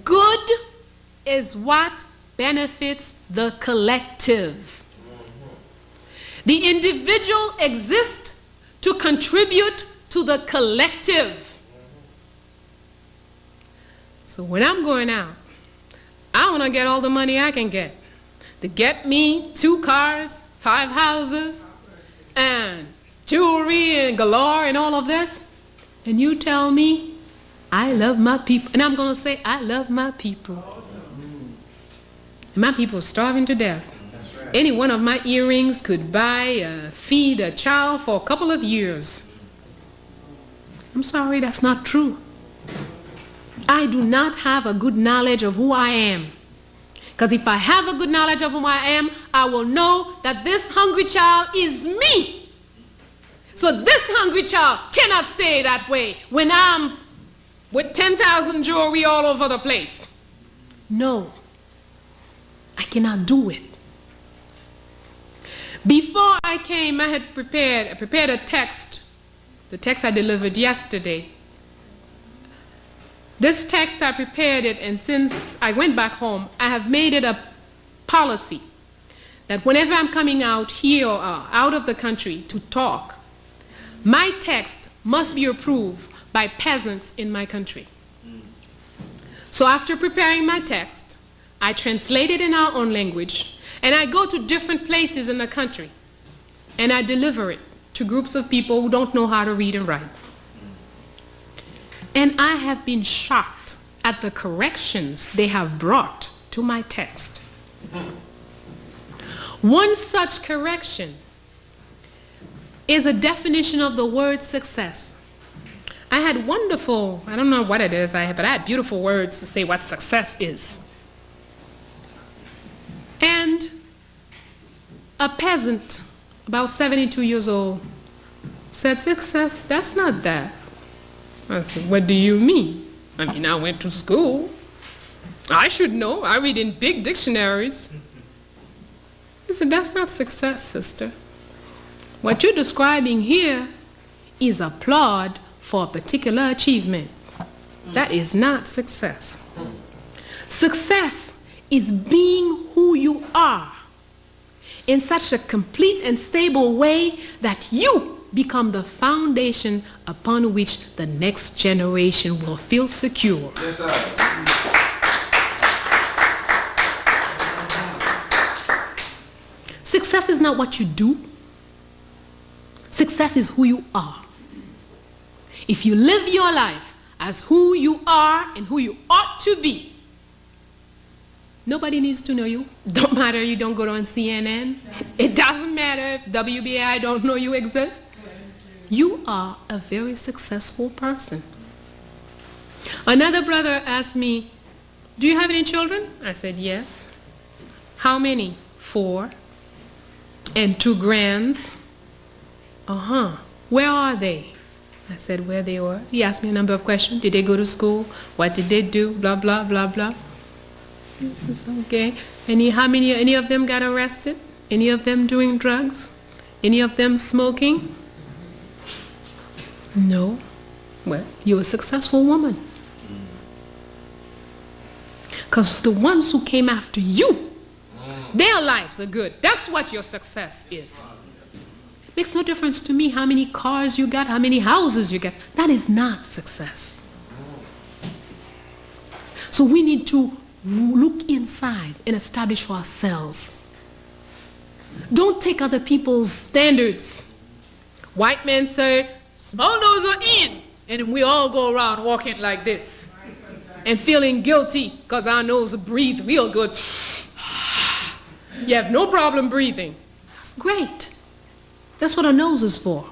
Good is what benefits the collective. The individual exists to contribute to the collective. So when I'm going out, I want to get all the money I can get to get me 2 cars, 5 houses, and jewelry and galore and all of this. And you tell me, I love my people. And I'm going to say, I love my people. My people are starving to death. Any one of my earrings could feed a child for a couple of years. I'm sorry, that's not true. I do not have a good knowledge of who I am. Because if I have a good knowledge of who I am, I will know that this hungry child is me. So this hungry child cannot stay that way when I'm with 10,000 jewelry all over the place. No, I cannot do it. Before I came, I had prepared a text, the text I delivered yesterday. This text, I prepared it, and since I went back home, I have made it a policy that whenever I'm coming out here or out of the country to talk, my text must be approved by peasants in my country. So after preparing my text, I translate it in our own language, and I go to different places in the country, and I deliver it to groups of people who don't know how to read and write. And I have been shocked at the corrections they have brought to my text. One such correction is a definition of the word success. I had wonderful, I don't know what it is, but I had beautiful words to say what success is. And a peasant, about 72 years old, said, success, that's not that. I said, what do you mean? I mean, I went to school. I should know. I read in big dictionaries. He said, that's not success, sister. What you're describing here is applaud for a particular achievement. That is not success. Success is being who you are in such a complete and stable way that you become the foundation upon which the next generation will feel secure. Yes, sir. Success is not what you do. Success is who you are. If you live your life as who you are and who you ought to be, nobody needs to know you. Don't matter you don't go on CNN. It doesn't matter if WBI don't know you exist. You are a very successful person. Another brother asked me, do you have any children? I said, yes. How many? 4. And 2 grands. Where are they? I said, where they were. He asked me a number of questions. Did they go to school? What did they do? Blah, blah, blah, blah. I said, okay. Any of them got arrested? Any of them doing drugs? Any of them smoking? No. Well, you're a successful woman. Because the ones who came after you, their lives are good. That's what your success is. It makes no difference to me how many cars you got, how many houses you get. That is not success. So we need to look inside and establish for ourselves. Don't take other people's standards. White men say, small nose are in, and we all go around walking like this and feeling guilty because our nose breathe real good. You have no problem breathing. That's great. That's what a nose is for.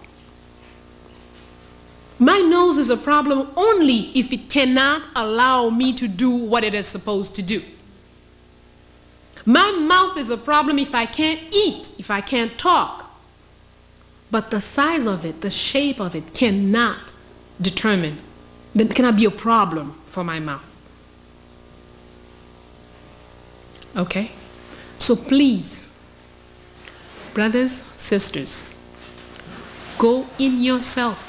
My nose is a problem only if it cannot allow me to do what it is supposed to do. My mouth is a problem if I can't eat, if I can't talk. But the size of it, the shape of it cannot determine, that cannot be a problem for my mouth. Okay? So please, brothers, sisters, go in yourself.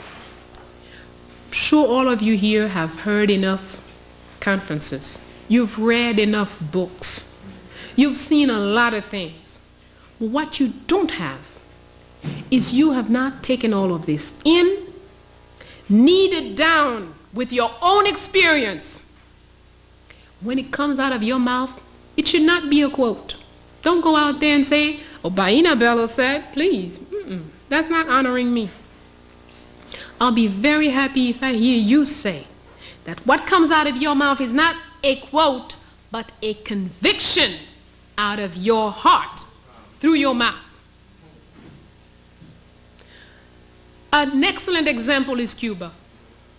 I'm sure all of you here have heard enough conferences. You've read enough books. You've seen a lot of things. What you don't have is you have not taken all of this in, kneaded down with your own experience. When it comes out of your mouth, it should not be a quote. Don't go out there and say, oh, Bayyinah Bello said, please. That's not honoring me. I'll be very happy if I hear you say that what comes out of your mouth is not a quote, but a conviction out of your heart through your mouth. An excellent example is Cuba.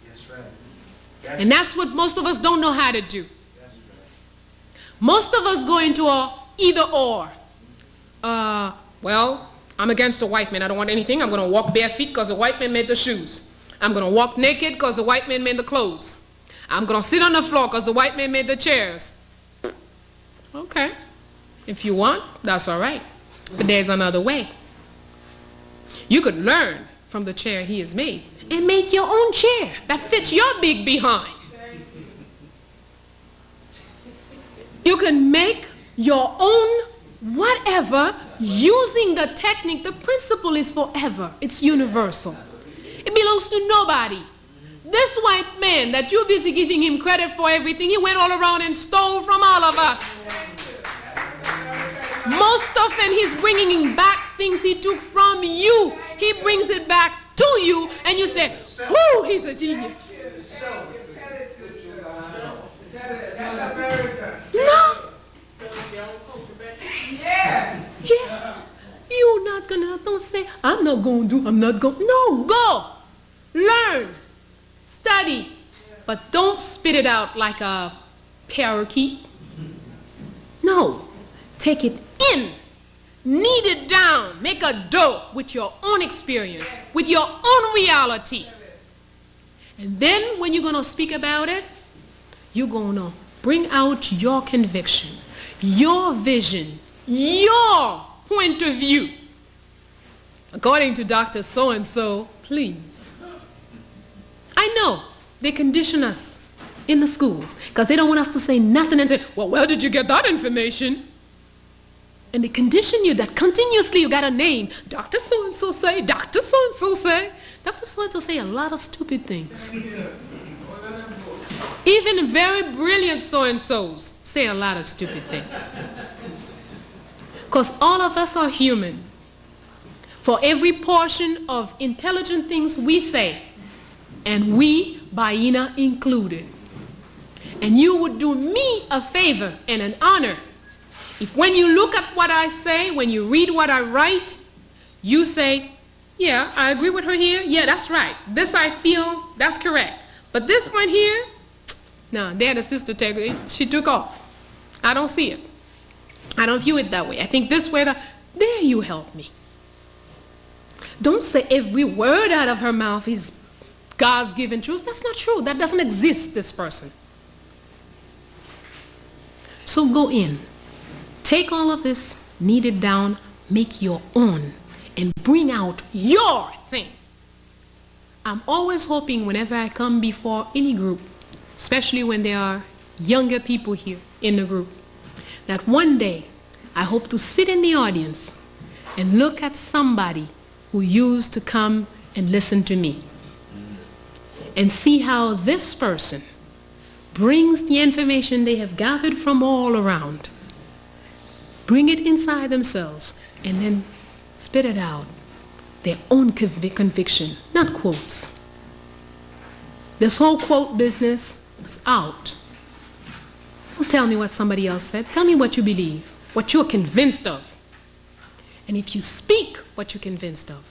That's right. And that's what most of us don't know how to do. That's right. Most of us go into a either or. Well, I'm against the white man. I don't want anything. I'm going to walk bare feet because the white man made the shoes. I'm going to walk naked because the white man made the clothes. I'm going to sit on the floor because the white man made the chairs. Okay. If you want, that's all right. But there's another way. You could learn from the chair he has made and make your own chair that fits your big behind. You can make your own whatever using the technique. The principle is forever. It's universal. It belongs to nobody. This white man that you're busy giving him credit for everything, he went all around and stole from all of us. Most often he's bringing back things he took from you. He brings it back to you and you say, whoo, he's a genius. No. Yeah. You're not gonna, don't say, I'm not going to, no, go. Learn. Study. But don't spit it out like a parakeet. No. Take it in. Knead it down. Make a dough with your own experience, with your own reality. And then when you're going to speak about it, you're going to bring out your conviction, your vision, your point of view. According to Dr. So-and-so, please. I know they condition us in the schools because they don't want us to say nothing and say, well, where did you get that information? And they condition you that continuously you got a name. Dr. So-and-so say, Dr. So-and-so say. Dr. So-and-so say a lot of stupid things. Even very brilliant so-and-sos say a lot of stupid things. Because all of us are human. For every portion of intelligent things we say, and we, Bayyinah included. And you would do me a favor and an honor if when you look at what I say, when you read what I write, you say, yeah, I agree with her here. Yeah, that's right. This I feel, that's correct. But this one here, no, there the sister she took off. I don't see it. I don't view it that way. I think this way, there you help me. Don't say every word out of her mouth is God's given truth. That's not true. That doesn't exist, this person. So go in. Take all of this, knead it down, make your own, and bring out your thing. I'm always hoping whenever I come before any group, especially when there are younger people here in the group, that one day I hope to sit in the audience and look at somebody who used to come and listen to me and see how this person brings the information they have gathered from all around, bring it inside themselves, and then spit it out. Their own conviction, not quotes. This whole quote business is out. Don't tell me what somebody else said. Tell me what you believe, what you're convinced of. And if you speak what you're convinced of,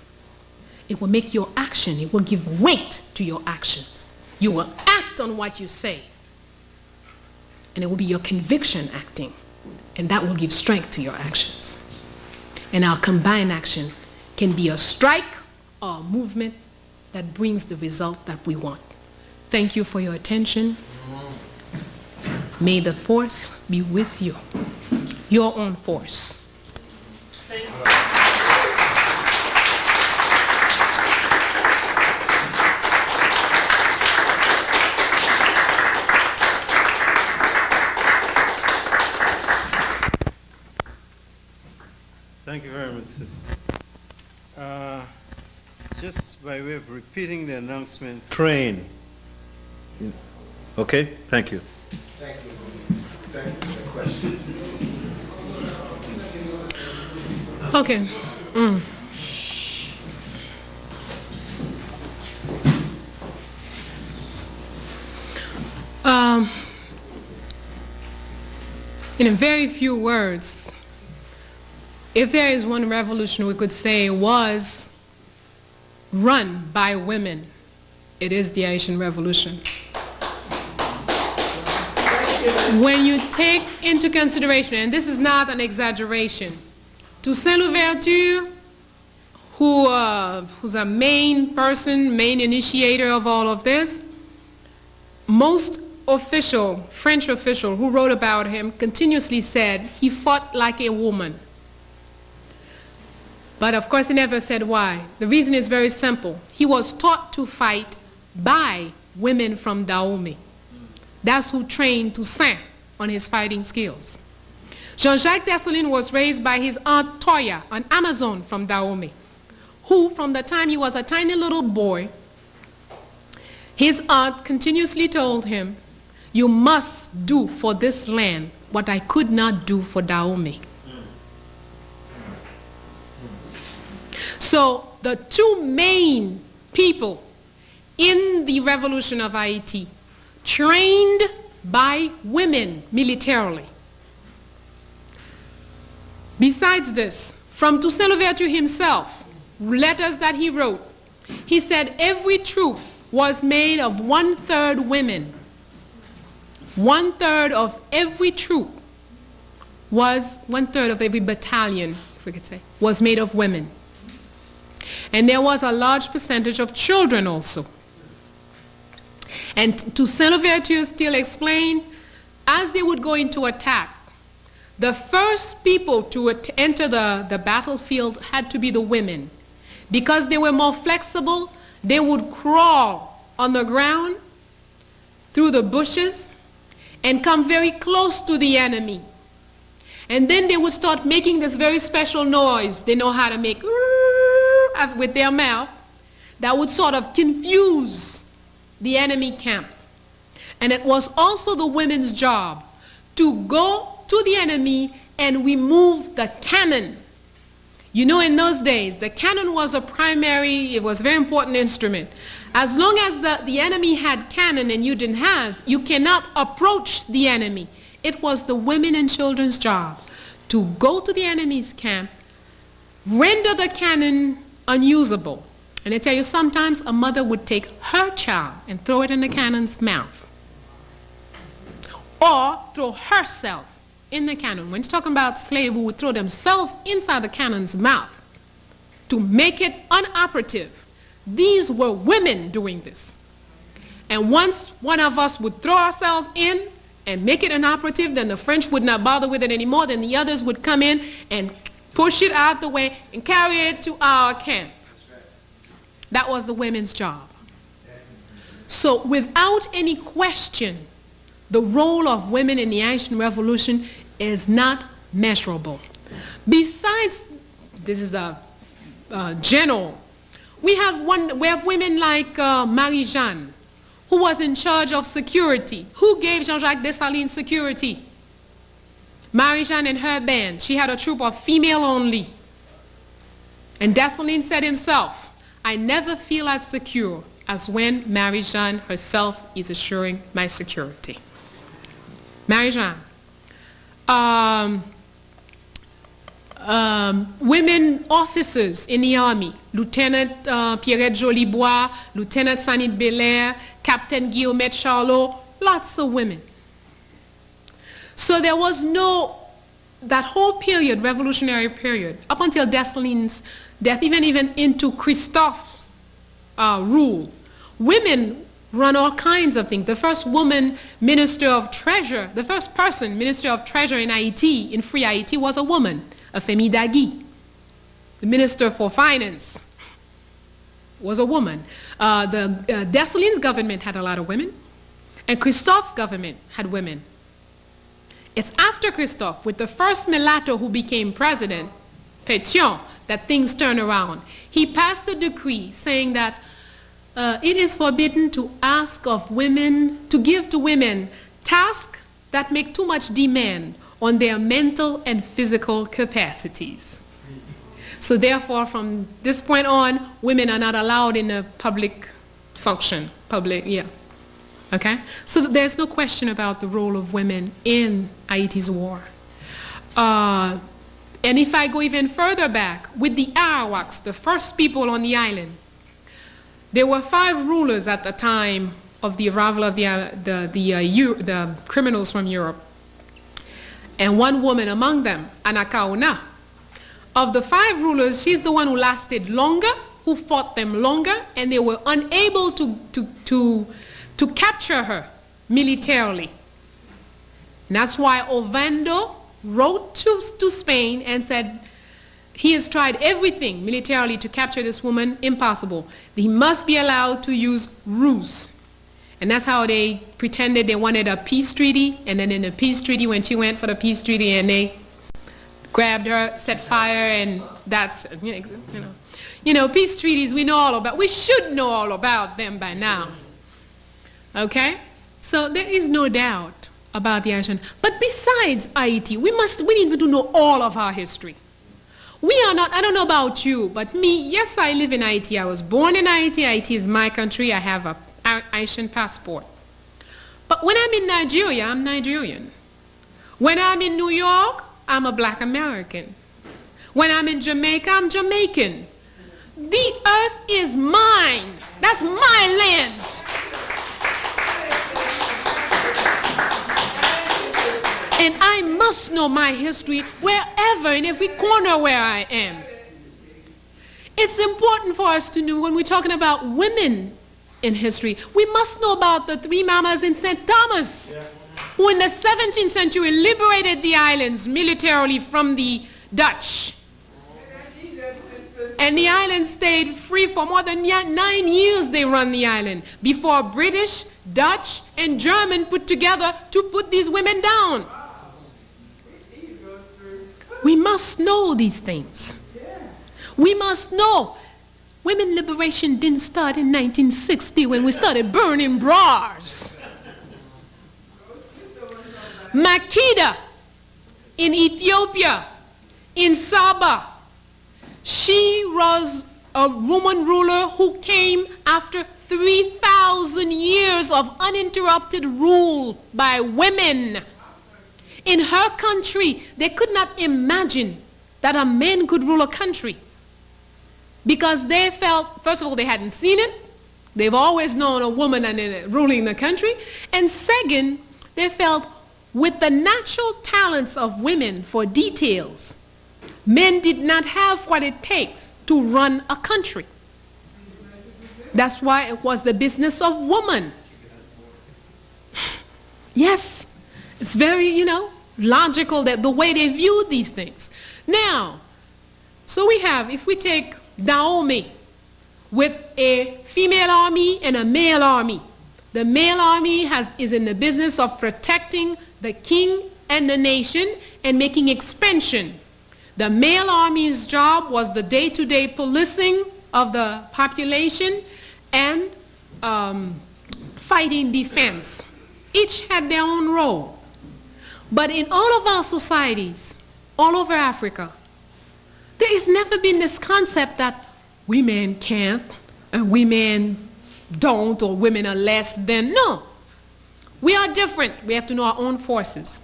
it will make your action, it will give weight to your actions. You will act on what you say. And it will be your conviction acting. And that will give strength to your actions. And our combined action can be a strike or a movement that brings the result that we want. Thank you for your attention. May the force be with you. Your own force. Thank you. moment, sister. Just by way of repeating the announcements. Crane. Okay, thank you. Thank you. Thank you for the question. Okay. In a very few words, if there is one revolution we could say was run by women, it is the Haitian Revolution. When you take into consideration, and this is not an exaggeration, Toussaint Louverture, who's a main person, main initiator of all of this, most French official who wrote about him continuously said he fought like a woman. But of course he never said why. The reason is very simple. He was taught to fight by women from Dahomey. That's who trained Toussaint on his fighting skills. Jean-Jacques Dessalines was raised by his aunt Toya, an Amazon from Dahomey, who from the time he was a tiny little boy, his aunt continuously told him, "You must do for this land what I could not do for Dahomey." So the two main people in the revolution of Haiti, trained by women militarily. Besides this, from Toussaint Louverture himself, letters that he wrote, he said every troop was made of 1/3 women. 1/3 of every troop was 1/3 of every battalion, if we could say, was made of women. And there was a large percentage of children also. And Toussaint Louverture still explained, as they would go into attack, the first people to enter the battlefield had to be the women. Because they were more flexible, they would crawl on the ground through the bushes and come very close to the enemy. And then they would start making this very special noise they know how to make with their mouth that would sort of confuse the enemy camp. And it was also the women's job to go to the enemy and remove the cannon. You know, in those days, the cannon was a very important instrument. As long as the enemy had cannon and you didn't have, you cannot approach the enemy. It was the women and children's job to go to the enemy's camp, render the cannon unusable. And I tell you, sometimes a mother would take her child and throw it in the cannon's mouth, or throw herself in the cannon. When you're talking about slaves who would throw themselves inside the cannon's mouth to make it unoperative, these were women doing this. And once one of us would throw ourselves in and make it inoperative, then the French would not bother with it anymore. Then the others would come in and push it out the way and carry it to our camp. That was the women's job. So without any question, the role of women in the Haitian Revolution is not measurable. Besides, this is a general, we have women like Marie-Jeanne, who was in charge of security. Who gave Jean-Jacques Dessalines security? Marie-Jeanne and her band. She had a troop of female only. And Dessalines said himself, "I never feel as secure as when Marie-Jeanne herself is assuring my security." Marie-Jeanne. Women officers in the army, Lieutenant Pierrette Jolibois, Lieutenant Sanit Belair, Captain Guillaume Charlot, lots of women. So there was that whole period, revolutionary period, up until Dessalines' death, even into Christophe's rule, women run all kinds of things. The first woman minister of treasure, the first person minister of treasure in Haiti, in free Haiti, was a woman, Afemi Dagui. The minister for finance was a woman. The Dessalines government had a lot of women, and Christophe's government had women. It's after Christophe, with the first mulatto who became president, Pétion, that things turn around. He passed a decree saying that it is forbidden to ask of women, to give to women tasks that make too much demand on their mental and physical capacities. So therefore, from this point on, women are not allowed in a public function. Okay? So there's no question about the role of women in Haiti's war. And if I go even further back, with the Arawaks, the first people on the island, there were 5 rulers at the time of the arrival of the criminals from Europe. And one woman among them, Anakauna. Of the 5 rulers, she's the one who lasted longer, who fought them longer, and they were unable to capture her militarily. And that's why Ovando wrote to Spain and said, he has tried everything militarily to capture this woman, impossible. He must be allowed to use ruse. And that's how they pretended they wanted a peace treaty, and then in the peace treaty, when she went for the peace treaty and they grabbed her, set fire, and that's, peace treaties we know all about. We should know all about them by now. Okay? So there is no doubt about the action. But besides Haiti, we need to know all of our history. We are not, I don't know about you, but me, yes, I live in Haiti. I was born in Haiti. Haiti is my country. I have a Haitian passport. But when I'm in Nigeria, I'm Nigerian. When I'm in New York, I'm a black American. When I'm in Jamaica, I'm Jamaican. The earth is mine. That's my land. And I must know my history wherever, in every corner where I am. It's important for us to know when we're talking about women in history, we must know about the 3 mamas in St. Thomas, who in the 17th century liberated the islands militarily from the Dutch. And the island stayed free for more than 9 years. They run the island before British, Dutch, and German put together to put these women down. We must know these things. We must know. Women liberation didn't start in 1960 when we started burning bras. Makeda in Ethiopia, in Saba, she was a woman ruler who came after 3,000 years of uninterrupted rule by women. In her country, they could not imagine that a man could rule a country because they felt, first of all, they hadn't seen it. They've always known a woman ruling the country. And second, they felt with the natural talents of women for details, men did not have what it takes to run a country. That's why it was the business of woman. Yes. It's very, logical that the way they view these things. Now, so we have, if we take Naomi with a female army and a male army, the male army is in the business of protecting the king and the nation and making expansion. The male army's job was the day-to-day policing of the population and fighting defense. Each had their own role. But in all of our societies, all over Africa, there has never been this concept that women can't, and women don't, or women are less than. No. We are different. We have to know our own forces.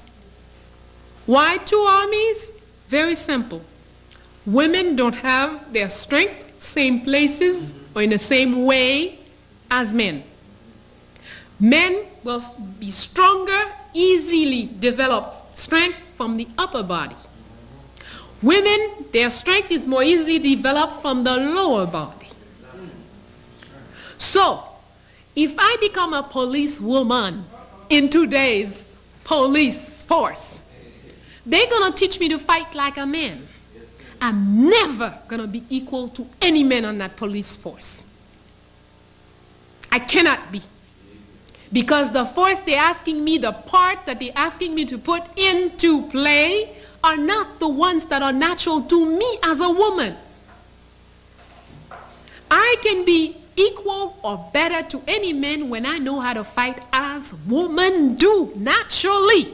Why 2 armies? Very simple. Women don't have their strength, same places, or in the same way as men. Men will be stronger, easily develop strength from the upper body. Women, their strength is more easily developed from the lower body. So, if I become a policewoman in today's police force, they're going to teach me to fight like a man. I'm never going to be equal to any man on that police force. I cannot be. Because the force they're asking me, the part that they're asking me to put into play are not the ones that are natural to me as a woman. I can be equal or better to any man when I know how to fight as women do, naturally.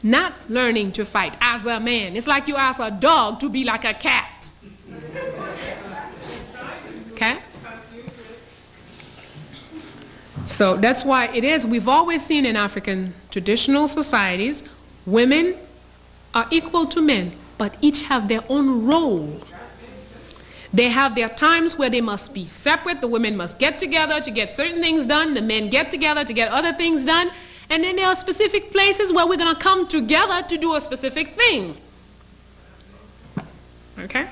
Not learning to fight as a man. It's like you ask a dog to be like a cat. Okay? So that's why it is, we've always seen in African traditional societies, women are equal to men, but each have their own role. They have their times where they must be separate. The women must get together to get certain things done. The men get together to get other things done. And then there are specific places where we're going to come together to do a specific thing. Okay?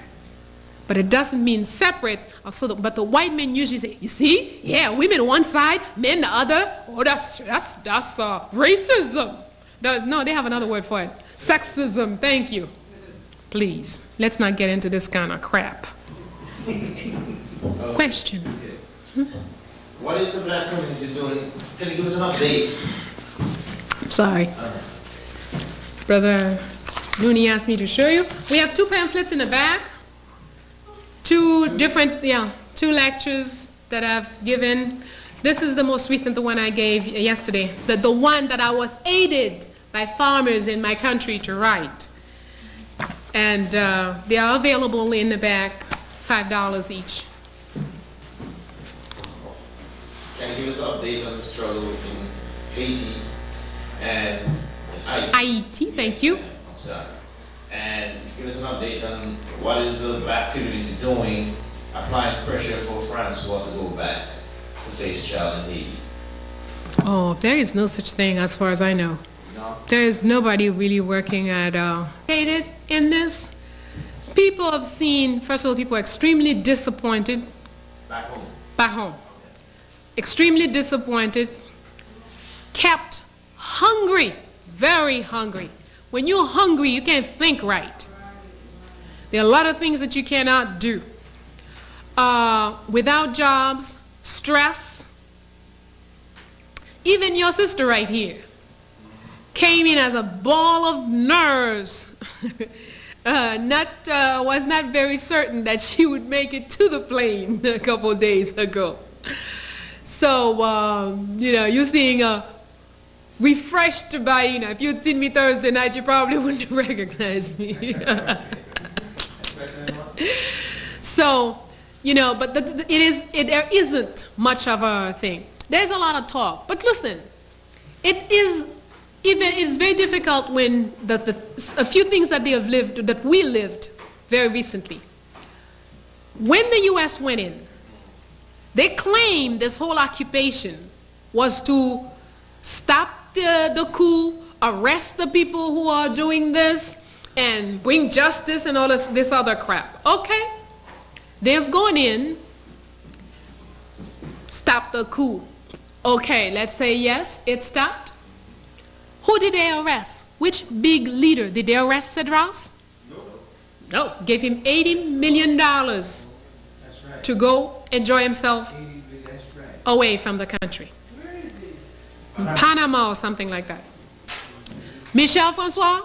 But it doesn't mean separate. But the white men usually say, you see? Yeah, women one side, men the other. Oh, that's racism. No, they have another word for it. Sexism. Thank you. Please, let's not get into this kind of crap. Question. What is the black community doing? Can you give us an update? I'm sorry. Brother Nooney asked me to show you. We have 2 pamphlets in the back. 2 lectures that I've given. This is the most recent, the one I gave yesterday. The one that I was aided by farmers in my country to write. And they are available in the back, $5 each. Can you give us an update on the struggle in Haiti and Haiti, thank you. I'm sorry. And give us an update on what is the black community doing, applying pressure for Francois to go back to face trial in Haiti. Oh, there is no such thing as far as I know. No? There is nobody really working at in this. People have seen, first of all, people are extremely disappointed. Back home. Back home. Extremely disappointed. Kept hungry. Very hungry. When you're hungry, you can't think right. There are a lot of things that you cannot do. Without jobs, stress. Even your sister right here came in as a ball of nerves. Was not very certain that she would make it to the plane a couple of days ago. So, you're seeing a refreshed Bayyinah. If you'd seen me Thursday night, you probably wouldn't recognize me. So, but there isn't much of a thing. There's a lot of talk. But listen, it's very difficult when a few things that we lived very recently. When the U.S. went in, they claimed this whole occupation was to stop the coup, arrest the people who are doing this, and bring justice and all this other crap. Okay, they've gone in, stopped the coup. Okay, let's say yes, it stopped. Who did they arrest? Which big leader? Did they arrest Cedras? No. Gave him $80 million to go enjoy himself away from the country. In Panama or something like that. Michel Francois,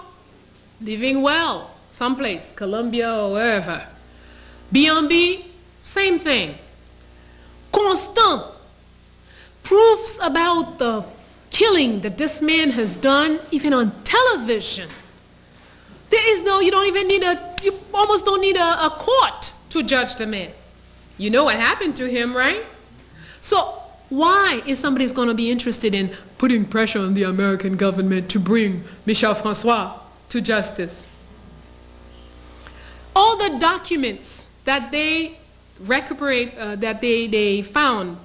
living well, someplace, Colombia or wherever. B&B, same thing. Constant, proofs about the killing that this man has done, even on television. You almost don't need a court to judge the man. You know what happened to him, right? So why is somebody going to be interested in putting pressure on the American government to bring Michel Francois to justice? All the documents that they recuperate, that they found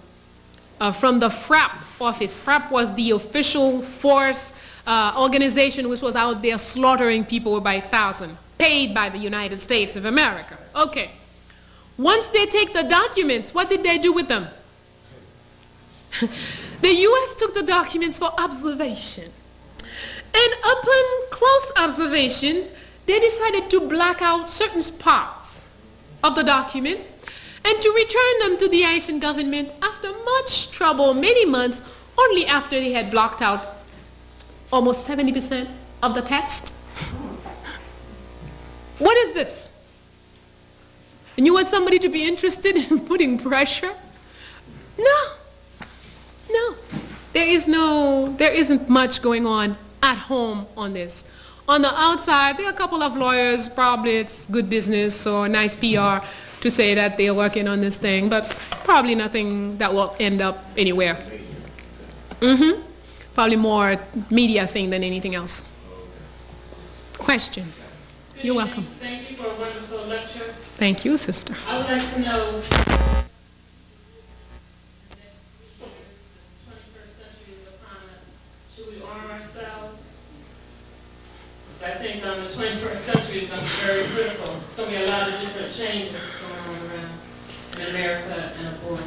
from the FRAP office. FRAP was the official force organization which was out there slaughtering people by thousands, paid by the United States of America. Okay. Once they take the documents, what did they do with them? The U.S. took the documents for observation. And upon close observation, they decided to black out certain parts of the documents and to return them to the Haitian government after much trouble, many months, only after they had blocked out almost 70% of the text. What is this? And you want somebody to be interested in putting pressure? No. No. There isn't much going on at home on this. On the outside, there are a couple of lawyers, probably it's good business or nice PR to say that they're working on this thing, but probably nothing that will end up anywhere. Probably more media thing than anything else. Question. You're welcome. Thank you for a wonderful lecture. Thank you, sister. I would like to know, 21st century is upon us. Should we arm ourselves? I think the 21st century is going to be very critical. There's going to be a lot of different changes going on around in America and abroad.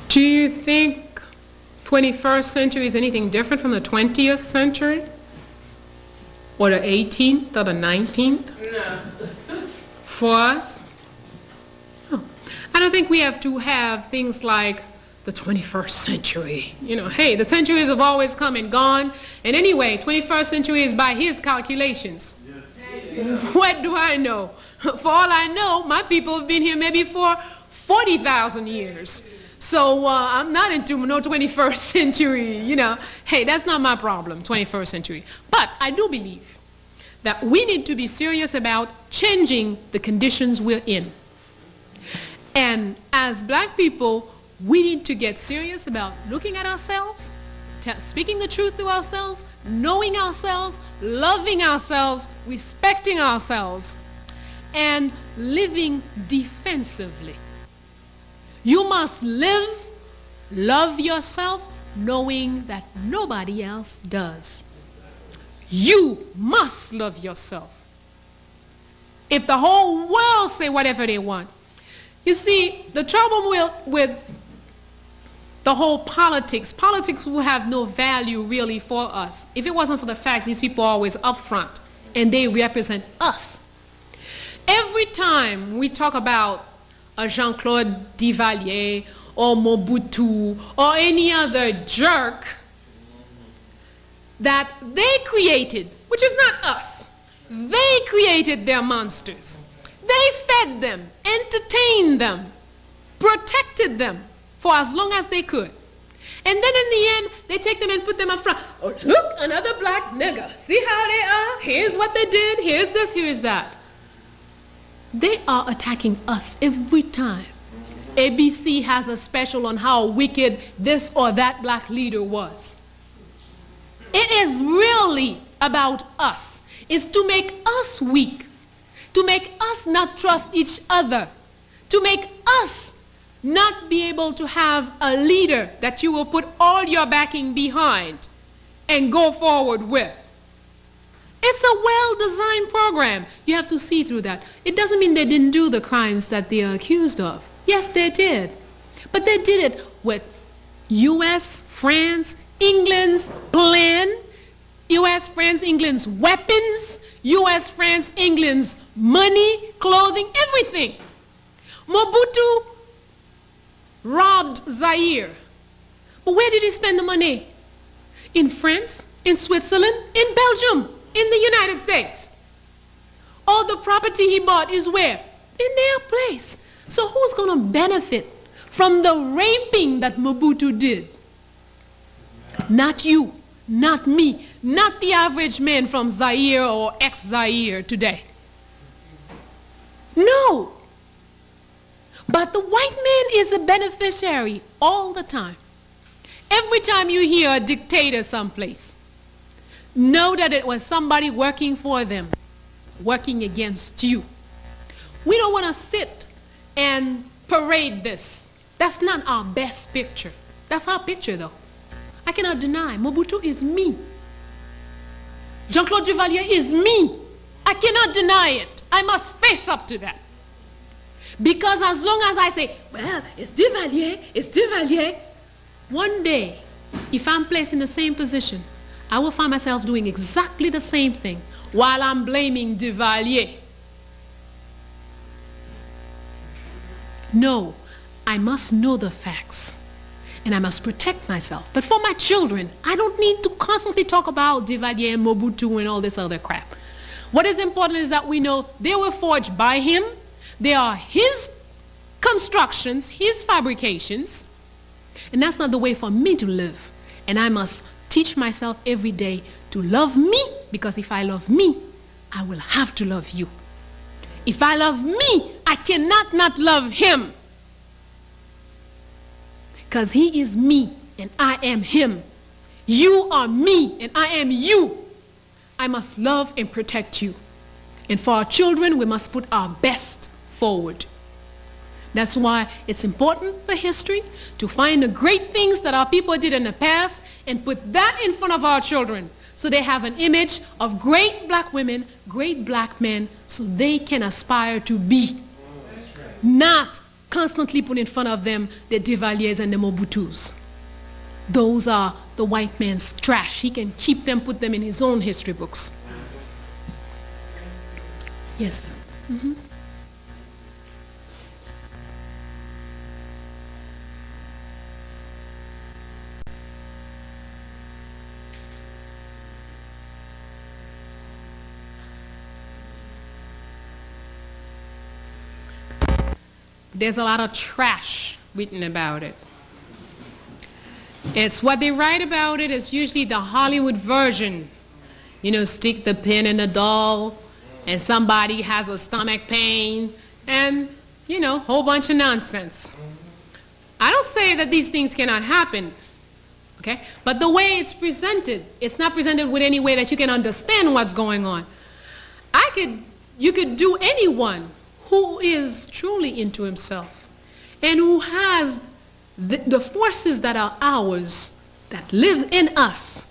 Do you think 21st century is anything different from the 20th century? Or the 18th or the 19th? No. For us? No. I don't think we have to have things like the 21st century. You know, hey, the centuries have always come and gone. And anyway, 21st century is by his calculations. Yeah. What do I know? For all I know, my people have been here maybe for 40,000 years. So I'm not into no 21st century, you know. Hey, that's not my problem, 21st century. But I do believe that we need to be serious about changing the conditions we're in. And as black people, we need to get serious about looking at ourselves, speaking the truth to ourselves, knowing ourselves, loving ourselves, respecting ourselves, and living defensively. You must love yourself, knowing that nobody else does. You must love yourself. If the whole world say whatever they want. You see, the trouble with the whole politics will have no value really for us if it wasn't for the fact these people are always up front and they represent us. Every time we talk about a Jean-Claude Duvalier or Mobutu or any other jerk that they created, which is not us, they created their monsters. They fed them, entertained them, protected them for as long as they could. And then in the end, they take them and put them up front. Oh, look, another black nigger. See how they are? Here's what they did. Here's this, here's that. They are attacking us every time. ABC has a special on how wicked this or that black leader was. It is really about us. It's to make us weak, to make us not trust each other, to make us not be able to have a leader that you will put all your backing behind and go forward with. It's a well-designed program. You have to see through that. It doesn't mean they didn't do the crimes that they are accused of. Yes, they did. But they did it with U.S., France, England's plan, U.S., France, England's weapons, U.S., France, England's money, clothing, everything. Mobutu robbed Zaire. But where did he spend the money? In France, in Switzerland, in Belgium, in the United States. All the property he bought is where? In their place. So who's going to benefit from the raping that Mobutu did? Not you, not me, not the average man from Zaire or ex-Zaire today. No. But the white man is a beneficiary all the time. Every time you hear a dictator someplace, know that it was somebody working for them, working against you. We don't want to sit and parade this. That's not our best picture. That's our picture, though. I cannot deny Mobutu is me. Jean-Claude Duvalier is me. I cannot deny it. I must face up to that. Because as long as I say, well, it's Duvalier, one day, if I'm placed in the same position, I will find myself doing exactly the same thing while I'm blaming Duvalier. No, I must know the facts, and I must protect myself. But for my children, I don't need to constantly talk about Duvalier and Mobutu and all this other crap. What is important is that we know they were forged by him, They are his constructions, his fabrications, and that's not the way for me to live. And I must teach myself every day to love me, because if I love me, I will have to love you. If I love me, I cannot not love him, because he is me and I am him. You are me and I am you. I must love and protect you. And for our children, we must put our best forward. That's why it's important for history to find the great things that our people did in the past and put that in front of our children, so they have an image of great black women, great black men, so they can aspire to be. Not constantly put in front of them the Duvaliers and the Mobutus. Those are the white man's trash. He can keep them, put them in his own history books. Yes, sir. Mm-hmm. There's a lot of trash written about it. It's what they write about it is usually the Hollywood version. You know, stick the pin in the doll, and somebody has a stomach pain, and, you know, whole bunch of nonsense. I don't say that these things cannot happen, okay? But the way it's presented, it's not presented with any way that you can understand what's going on. You could do anyone who is truly into himself and who has the forces that are ours, that live in us.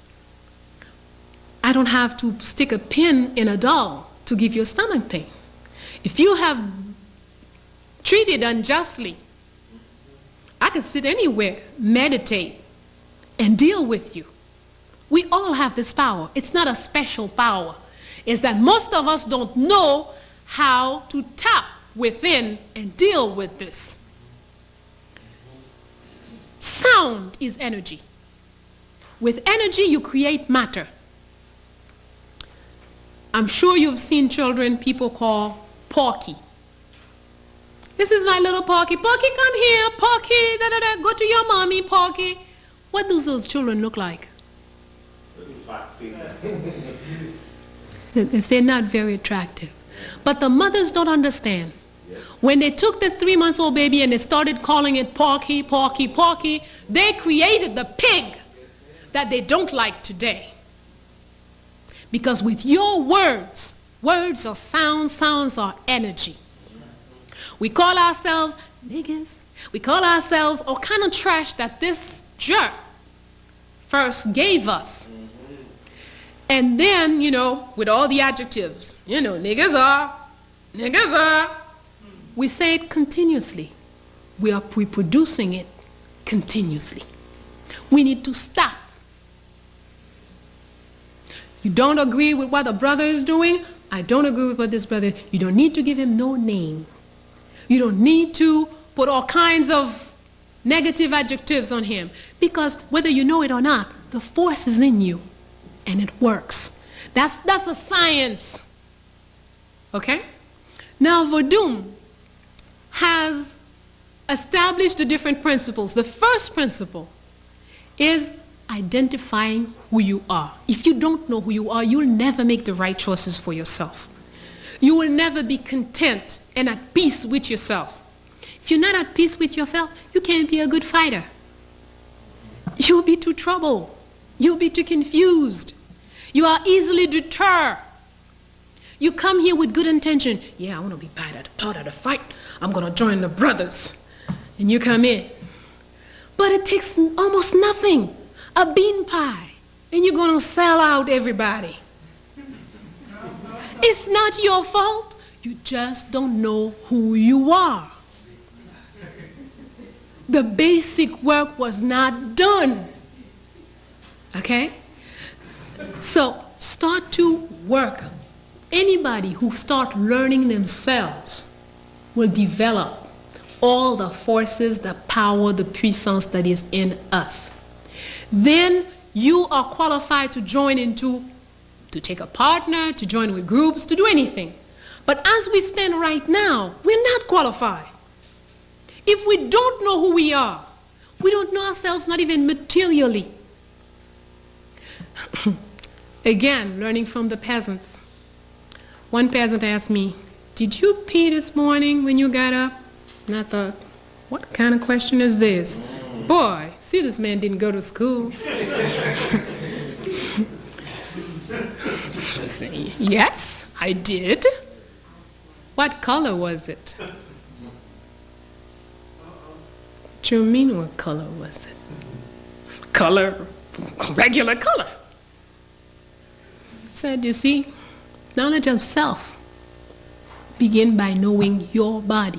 I don't have to stick a pin in a doll to give you a stomach pain. If you have treated unjustly, I can sit anywhere, meditate, and deal with you. We all have this power. It's not a special power. It's that most of us don't know how to tap within and deal with this. Sound is energy. With energy, you create matter. I'm sure you've seen children people call Porky. This is my little Porky. Porky, come here. Porky, da da da. Go to your mommy, Porky. What do those children look like? They're not very attractive. But the mothers don't understand. When they took this 3-month-old baby and they started calling it Porky, Porky, Porky, they created the pig that they don't like today. Because with your words, words are sounds, sounds are energy. We call ourselves niggas. We call ourselves all kind of trash that this jerk first gave us. And then, you know, with all the adjectives, you know, niggas are. We say it continuously. We are reproducing it continuously. We need to stop. You don't agree with what a brother is doing? I don't agree with what this brother is. You don't need to give him no name. You don't need to put all kinds of negative adjectives on him. Because whether you know it or not, the force is in you. And it works. That's a science. Okay? Now, Vodun has established the different principles. The first principle is identifying who you are. If you don't know who you are, you'll never make the right choices for yourself. You will never be content and at peace with yourself. If you're not at peace with yourself, you can't be a good fighter. You'll be too troubled. You'll be too confused. You are easily deterred. You come here with good intention. Yeah, I want to be part of the fight. I'm going to join the brothers. And you come in. But it takes almost nothing. A bean pie. And you're going to sell out everybody. It's not your fault. You just don't know who you are. The basic work was not done. Okay? So start to work. Anybody who starts learning themselves will develop all the forces, the power, the puissance that is in us. Then you are qualified to join to take a partner, to join with groups, to do anything. But as we stand right now, we're not qualified. If we don't know who we are, we don't know ourselves, not even materially. Again, learning from the peasants. One peasant asked me, "Did you pee this morning when you got up?" And I thought, what kind of question is this? Boy, see, this man didn't go to school. I say, "Yes, I did." "What color was it?" "What you mean, what color was it?" "Color, regular color." I said, "You see, knowledge of self begin by knowing your body.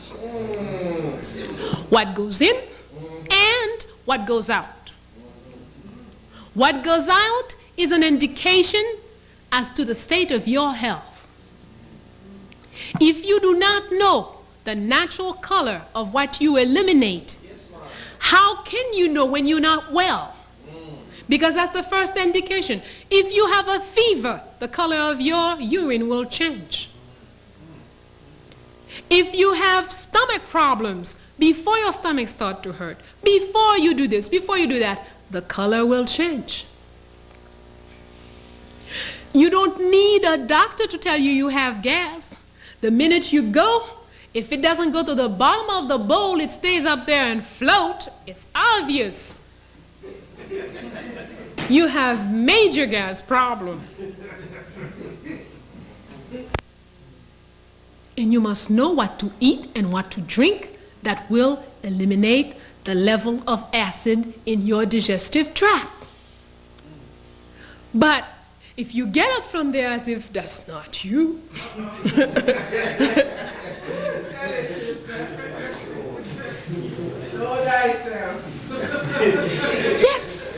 What goes in and what goes out. What goes out is an indication as to the state of your health. If you do not know the natural color of what you eliminate, how can you know when you're not well? Because that's the first indication. If you have a fever, the color of your urine will change. If you have stomach problems, before your stomach starts to hurt, before you do this, before you do that, the color will change. You don't need a doctor to tell you you have gas. The minute you go, if it doesn't go to the bottom of the bowl, it stays up there and float, it's obvious. You have major gas problem. And you must know what to eat and what to drink that will eliminate the level of acid in your digestive tract. But if you get up from there as if that's not you, yes,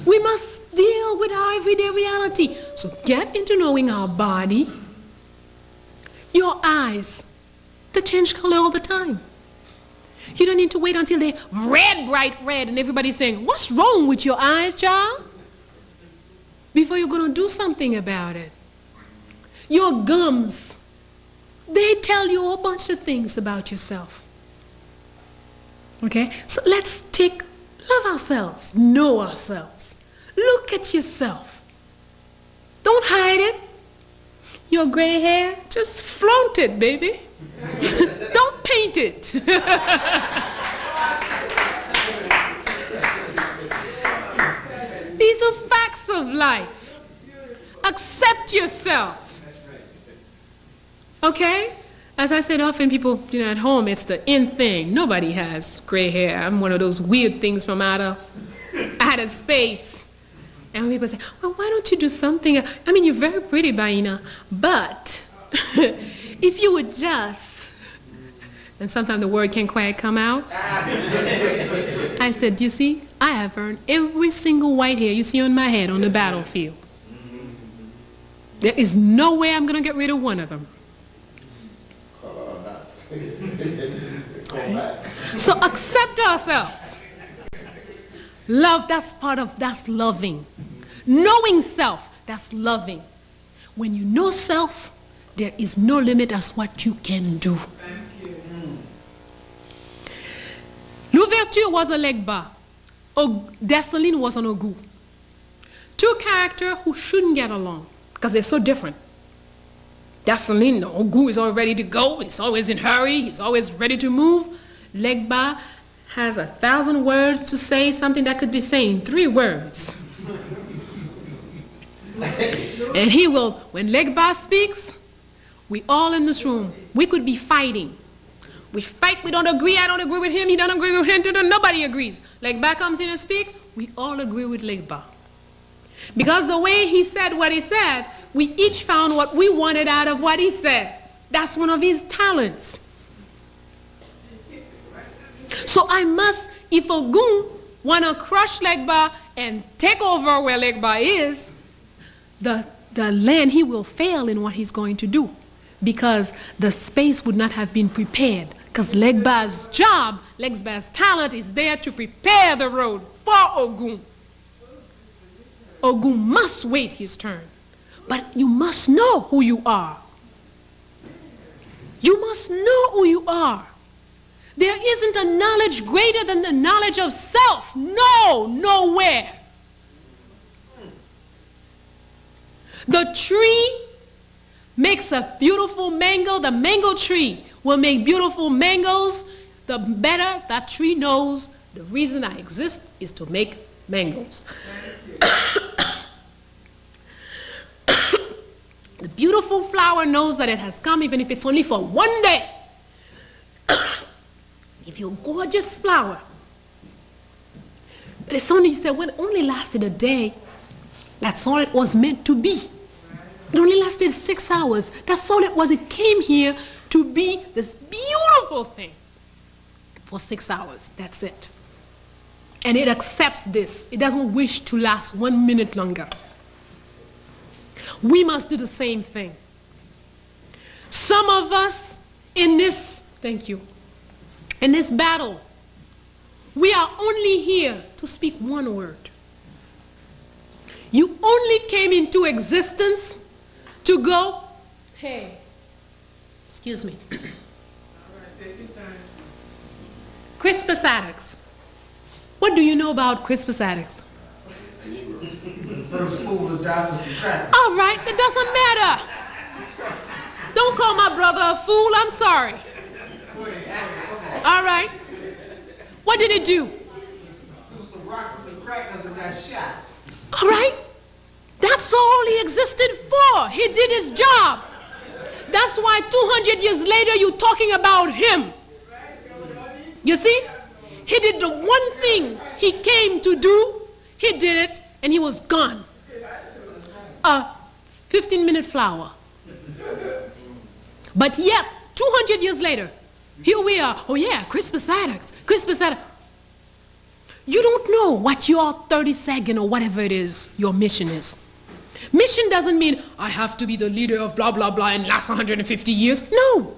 we must deal with our everyday reality. So get into knowing our body. Your eyes, they change color all the time. You don't need to wait until they're red, bright red, and everybody's saying, "What's wrong with your eyes, child?" before you're going to do something about it. Your gums, they tell you a bunch of things about yourself. Okay? So let's love ourselves, know ourselves. Look at yourself. Don't hide it. Your gray hair, just flaunt it, baby. Don't paint it. These are facts of life. Accept yourself. Okay? As I said, often people, at home, it's the in thing. Nobody has gray hair. I'm one of those weird things from outer space. And when people say, "Well, why don't you do something? I mean, you're very pretty, Bayyinah, but if you would just," and sometimes the word can't quite come out. I said, "You see, I have earned every single white hair you see on my head on the battlefield. There is no way I'm going to get rid of one of them." Right? So accept ourselves. Love, that's loving. Knowing self, that's loving. When you know self, there is no limit as what you can do. L'Ouverture was a Legba. Dessalines was an Ogu. Two characters who shouldn't get along because they're so different. Dessalines, the Ogu, is always ready to go. He's always in a hurry. He's always ready to move. Legba has 1,000 words to say something that could be saying 3 words. And he will, when Legba speaks, we all in this room, we could be fighting. We fight, we don't agree, I don't agree with him, he don't agree with him, nobody agrees. Legba comes in and speaks, we all agree with Legba. Because the way he said what he said, we each found what we wanted out of what he said. That's one of his talents. So I must, if Ogun want to crush Legba and take over where Legba is, the land, he will fail in what he's going to do because the space would not have been prepared. Because Legba's job, Legba's talent is there to prepare the road for Ogun. Ogun must wait his turn. But you must know who you are. You must know who you are. There isn't a knowledge greater than the knowledge of self. No, nowhere. The tree makes a beautiful mango. The mango tree will make beautiful mangoes. The better that tree knows the reason I exist is to make mangoes. The beautiful flower knows that it has come, even if it's only for one day. If you're a gorgeous flower, but it's only, you said, well, it only lasted a day. That's all it was meant to be. It only lasted 6 hours. That's all it was. It came here to be this beautiful thing for 6 hours. That's it. And it accepts this. It doesn't wish to last 1 minute longer. We must do the same thing. Some of us in this, thank you, in this battle, we are only here to speak one word. You only came into existence to go, hey, excuse me. All right, take your time. Crispus Attucks. What do you know about Crispus Attucks? First fool to die for some crack. All right, it doesn't matter. Don't call my brother a fool. I'm sorry. All right. What did he do? Threw some rocks and some crackers and got shot. All right. That's all he existed for. He did his job. That's why 200 years later you're talking about him. You see? He did the one thing he came to do. He did it, and he was gone. A 15-minute flower. But yet, 200 years later, here we are. Oh yeah, Crispus Attucks. Crispus Attucks. You don't know what your 30-second or whatever it is your mission is. Mission doesn't mean I have to be the leader of blah, blah, blah and last 150 years. No.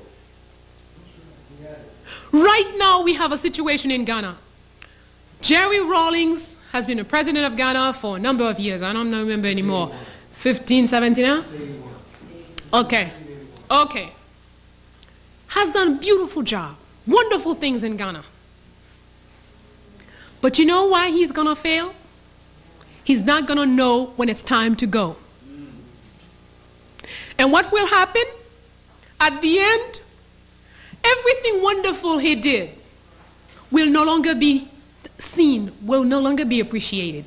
Right now we have a situation in Ghana. Jerry Rawlings has been the president of Ghana for a number of years. I don't remember anymore. 15, 17 now? Okay. Okay. Has done a beautiful job. Wonderful things in Ghana. But you know why he's going to fail? He's not going to know when it's time to go. And what will happen? At the end, everything wonderful he did will no longer be seen, will no longer be appreciated.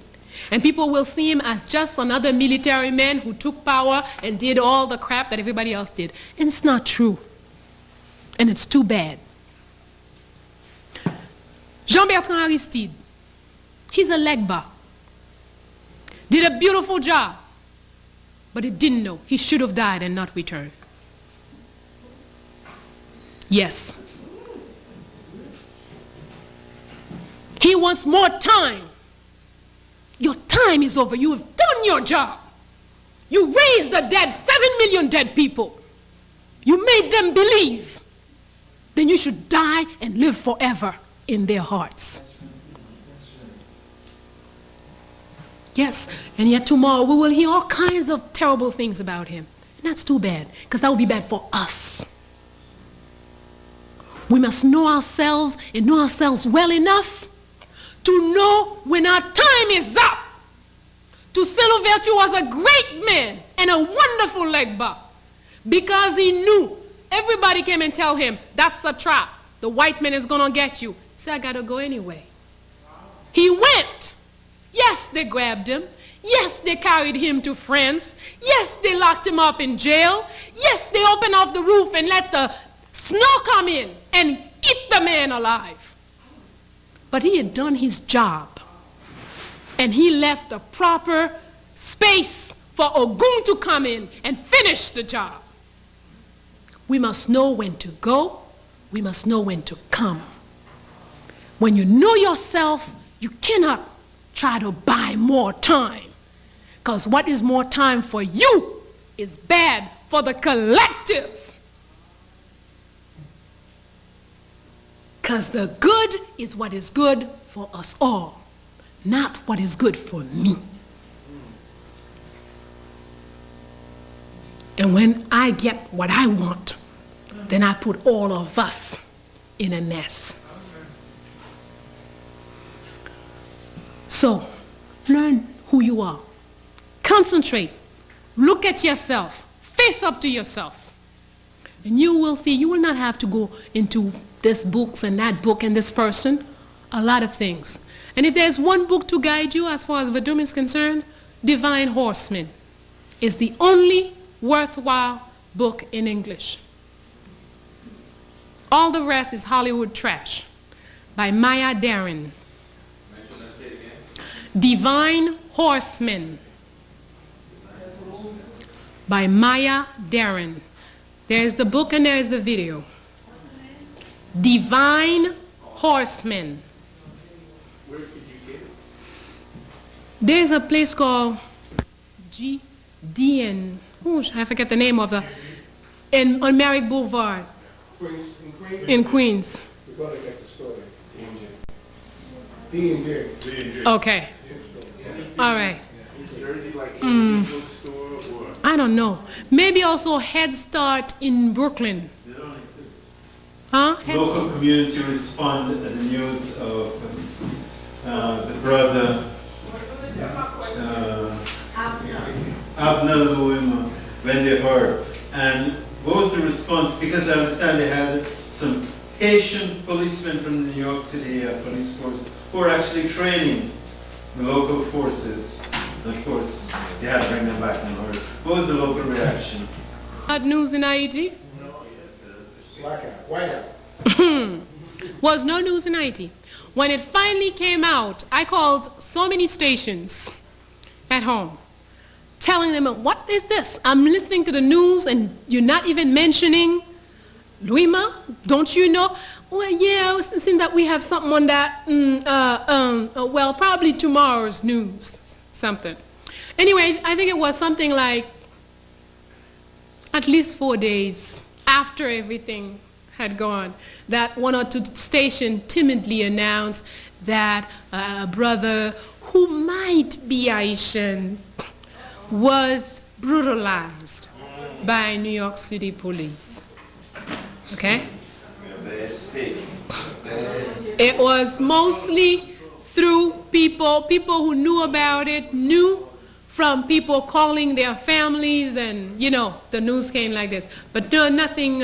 And people will see him as just another military man who took power and did all the crap that everybody else did. And it's not true. And it's too bad. Jean-Bertrand Aristide, he's a Legba. Did a beautiful job. But he didn't know. He should have died and not returned. Yes. He wants more time. Your time is over. You have done your job. You raised the dead, 7 million dead people. You made them believe. Then you should die and live forever in their hearts. Yes, and yet tomorrow we will hear all kinds of terrible things about him. And that's too bad, because that would be bad for us. We must know ourselves and know ourselves well enough to know when our time is up. Toussaint Louverture was a great man and a wonderful Legba, because he knew everybody came and tell him, that's a trap. The white man is going to get you. He said, I got to go anyway. He went. Yes, they grabbed him. Yes, they carried him to France. Yes, they locked him up in jail. Yes, they opened off the roof and let the snow come in and eat the man alive. But he had done his job. And he left a proper space for Ogun to come in and finish the job. We must know when to go. We must know when to come. When you know yourself, you cannot try to buy more time. Because what is more time for you is bad for the collective. Because the good is what is good for us all, not what is good for me. And when I get what I want, then I put all of us in a mess. So, learn who you are. Concentrate. Look at yourself. Face up to yourself. And you will see, you will not have to go into this books and that book and this person. A lot of things. And if there's one book to guide you as far as Vadum is concerned, Divine Horseman is the only worthwhile book in English. All the rest is Hollywood trash by Maya Deren. Divine Horseman by Maya Deren. There's the book and there's the video. Divine Horseman. Where could you get it? There's a place called GDN. I forget the name of the. On Merrick Boulevard. In Queens. We gotta get the story. D&J. Okay. All right. Jersey, like any bookstore or? I don't know. Maybe also Head Start in Brooklyn. They don't exist. Huh? Local community responded to the news of the brother Abner Louima when they heard. And what was the response? Because I understand they had some Haitian policemen from the New York City police force who were actually training the local forces. And of course, they had to bring them back and order. What was the local reaction? Hot news in Haiti? Blackout, whiteout. Was no news in Haiti. When it finally came out, I called so many stations at home, telling them, what is this? I'm listening to the news and you're not even mentioning Louima? Don't you know? Well, yeah, it seems that we have something on that. Well, probably tomorrow's news, something. Anyway, I think it was something like at least 4 days after everything had gone, that one or two stations timidly announced that a brother who might be Haitian was brutalized by New York City police. Okay? It was mostly through people who knew about it, knew from people calling their families, and the news came like this. But no, nothing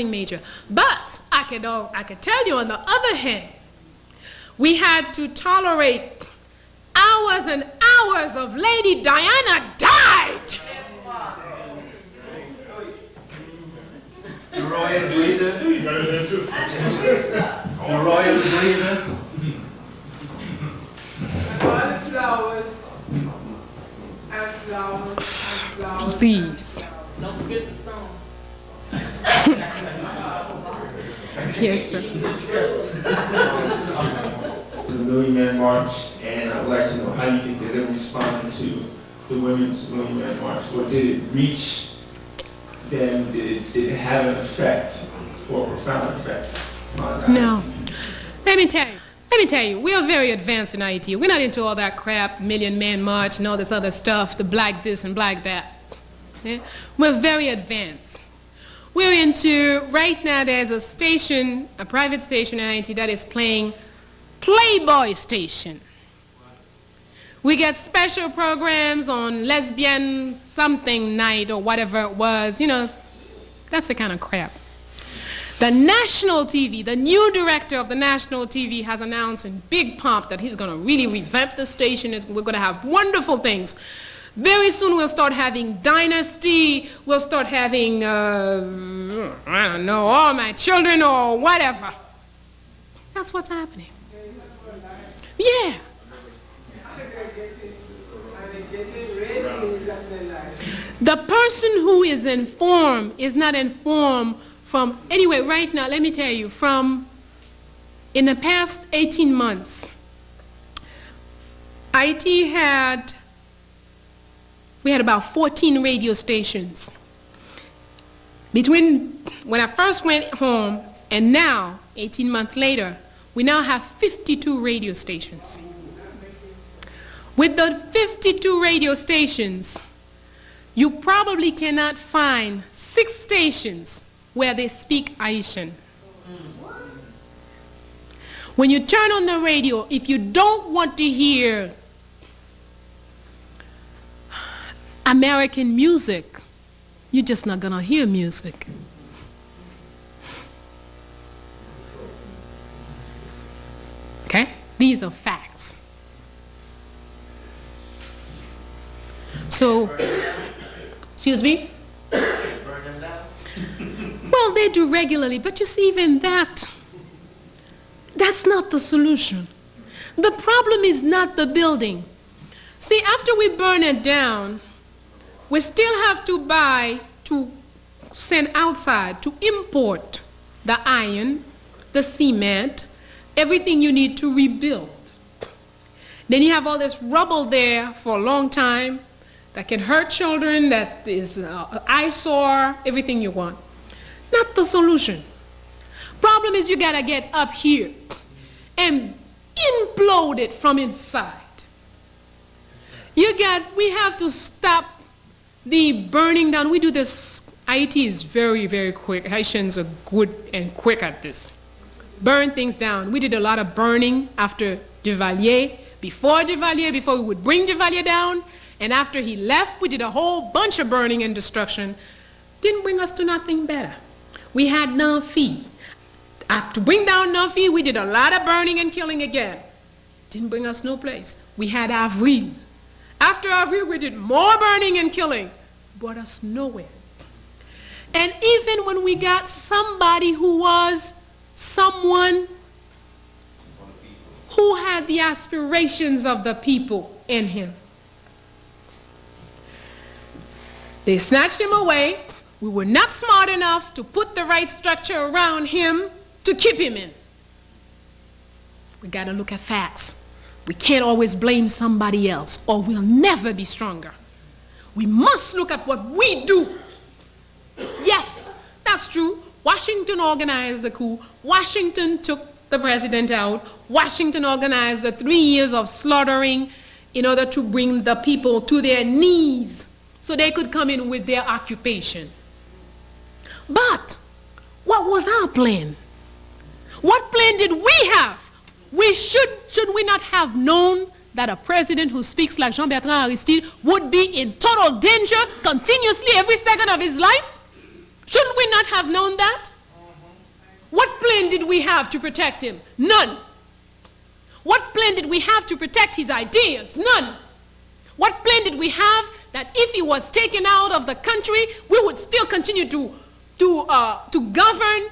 major. But I could tell you, on the other hand, we had to tolerate hours and hours of Lady Diana died. The royal breeder. The royal breeder. All the flowers and flowers and flowers. Please. Don't forget the song. Yes, sir. To the Million Man March, and I'd like to know how you think that it responded to the Women's Million Man March. Or did it reach them? Did it have an effect, or a profound effect on that? No. Let me tell you, we are very advanced in Haiti. We're not into all that crap, Million Man March and all this other stuff, the black this and black that. Yeah? We're very advanced. We're into, right now there's a station, a private station in Haiti that is playing Playboy Station. We get special programs on lesbian something night or whatever it was. That's the kind of crap. The national TV, the new director of the national TV has announced in big pomp that he's going to really revamp the station. We're going to have wonderful things. Very soon we'll start having Dynasty. We'll start having, I don't know, All My Children or whatever. That's what's happening. Yeah. The person who is informed is not informed from, anyway, right now, let me tell you, in the past 18 months, we had about 14 radio stations. Between when I first went home and now, 18 months later, we now have 52 radio stations. With the 52 radio stations, you probably cannot find 6 stations where they speak Haitian. When you turn on the radio, if you don't want to hear American music, you're just not going to hear music. Okay? These are facts. So, excuse me? Well, they do regularly, but you see, even that's not the solution. The problem is not the building. See, after we burn it down, we still have to send outside, to import the iron, the cement, everything you need to rebuild. Then you have all this rubble there for a long time that can hurt children, that is eyesore, everything you want. Not the solution. Problem is you gotta get up here and implode it from inside. We have to stop the burning down. We do this. Haiti is very, very quick. Haitians are good and quick at this. Burn things down. We did a lot of burning after Duvalier, before we would bring Duvalier down, and after he left, we did a whole bunch of burning and destruction. Didn't bring us to nothing better. We had Nanfi. After bring down Nanfi, we did a lot of burning and killing again. Didn't bring us no place. We had Avril. After Avril, we did more burning and killing. Brought us nowhere. And even when we got somebody who was someone who had the aspirations of the people in him, they snatched him away. We were not smart enough to put the right structure around him to keep him in. We got to look at facts. We can't always blame somebody else, or we'll never be stronger. We must look at what we do. Yes, that's true. Washington organized the coup. Washington took the president out. Washington organized the 3 years of slaughtering in order to bring the people to their knees so they could come in with their occupation. But what was our plan? What plan did we have? Should we not have known that a president who speaks like Jean-Bertrand Aristide would be in total danger continuously every second of his life? Shouldn't we not have known that? What plan did we have to protect him? None. What plan did we have to protect his ideas? None. What plan did we have that if he was taken out of the country, we would still continue to govern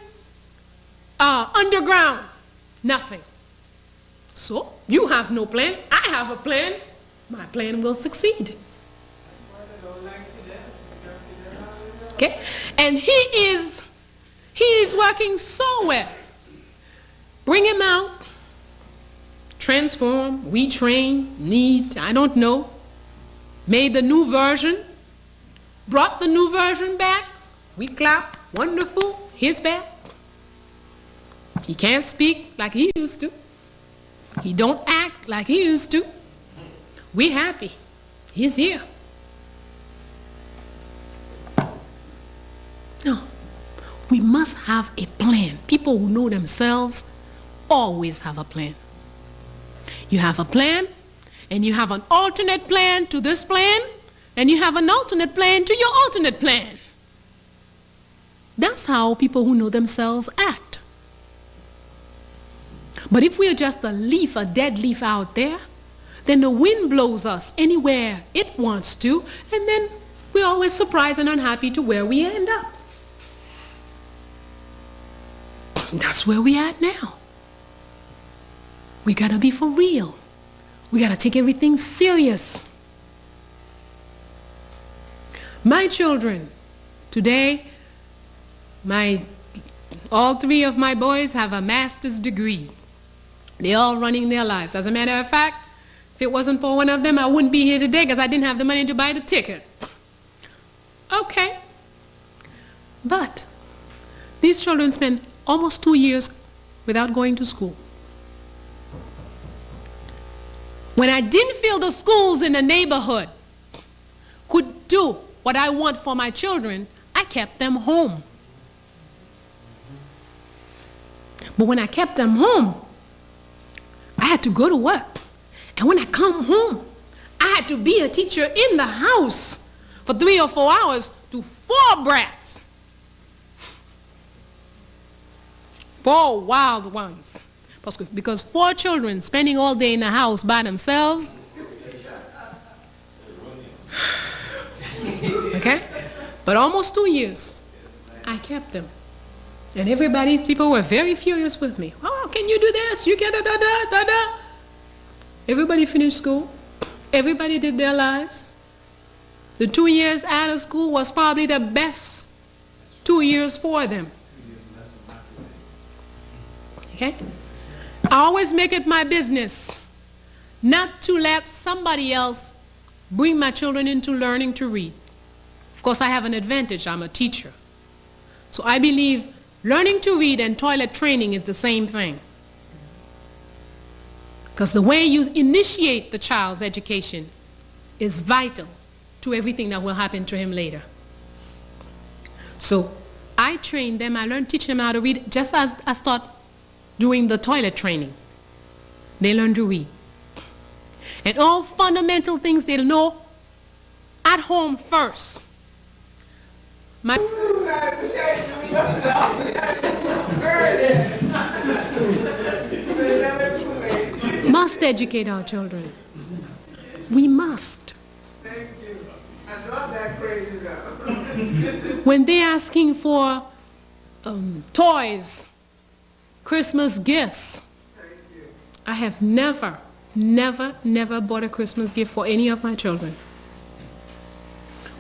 underground? Nothing. So, you have no plan. I have a plan. My plan will succeed. Okay? And he is working so well. Bring him out, transform, retrain, I don't know. Made the new version, brought the new version back. We clap, wonderful, he's back. He can't speak like he used to. He don't act like he used to. We happy. He's here. No. We must have a plan. People who know themselves always have a plan. You have a plan, and you have an alternate plan to this plan, and you have an alternate plan to your alternate plan. That's how people who know themselves act. But if we're just a leaf, a dead leaf out there, then the wind blows us anywhere it wants to, and then we're always surprised and unhappy to where we end up. That's where we at now. We gotta be for real. We gotta take everything serious. My children, today, all 3 of my boys have a master's degree. They're all running their lives. As a matter of fact, if it wasn't for one of them, I wouldn't be here today because I didn't have the money to buy the ticket. Okay. But these children spent almost 2 years without going to school. When I didn't feel the schools in the neighborhood could do what I want for my children, I kept them home. But when I kept them home, I had to go to work. And when I come home, I had to be a teacher in the house for 3 or 4 hours to 4 brats. 4 wild ones. Because 4 children spending all day in the house by themselves. Okay? But almost 2 years, I kept them. And people were very furious with me. Oh, can you do this? You can da-da-da-da-da. Everybody finished school. Everybody did their lives. The 2 years out of school was probably the best 2 years for them. Okay? I always make it my business not to let somebody else bring my children into learning to read. Of course, I have an advantage. I'm a teacher. So I believe learning to read and toilet training is the same thing. Because the way you initiate the child's education is vital to everything that will happen to him later. So I train them, teach them how to read, just as I start doing the toilet training. They learn to read. And all fundamental things they'll know at home first. Must educate our children. We must. Thank you. I love that crazy though. When they're asking for toys, Christmas gifts, I have never bought a Christmas gift for any of my children.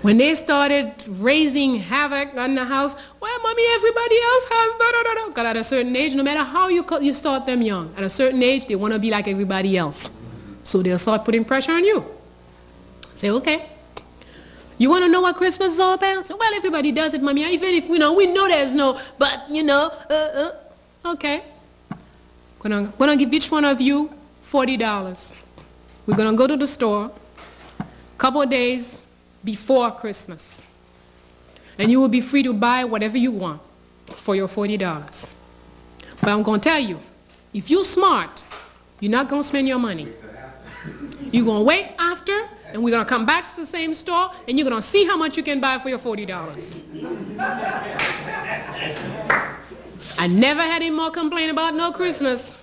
When they started raising havoc on the house, well, mommy, everybody else has da-da-da-da. Because at a certain age, no matter how you start them young, at a certain age, they want to be like everybody else. So they'll start putting pressure on you. Say, okay. You want to know what Christmas is all about? So, well, everybody does it, mommy. Even if, we know there's no, but, okay. We're going to give each one of you $40. We're going to go to the store a couple of days before Christmas. And you will be free to buy whatever you want for your $40. But I'm going to tell you, if you're smart, you're not going to spend your money. You're going to wait after, and we're going to come back to the same store, and you're going to see how much you can buy for your $40. I never had any more complaint about no Christmas.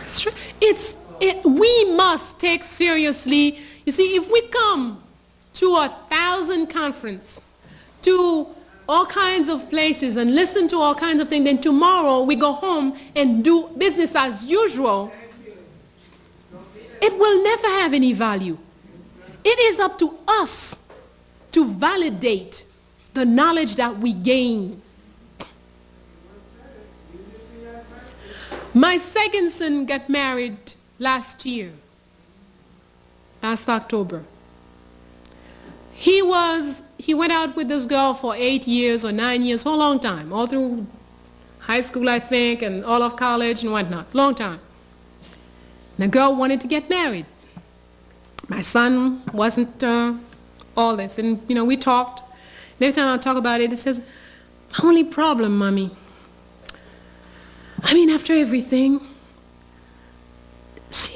It's true. We must take seriously. You see, if we come to 1,000 conference, to all kinds of places and listen to all kinds of things, then tomorrow we go home and do business as usual, it will never have any value. It is up to us to validate the knowledge that we gain. My second son got married last October. He went out with this girl for 8 years or 9 years, for a long time, all through high school, I think, and all of college and whatnot, long time. And the girl wanted to get married. My son wasn't all this, and we talked. And every time I talk about it, it says, only problem, mommy, after everything,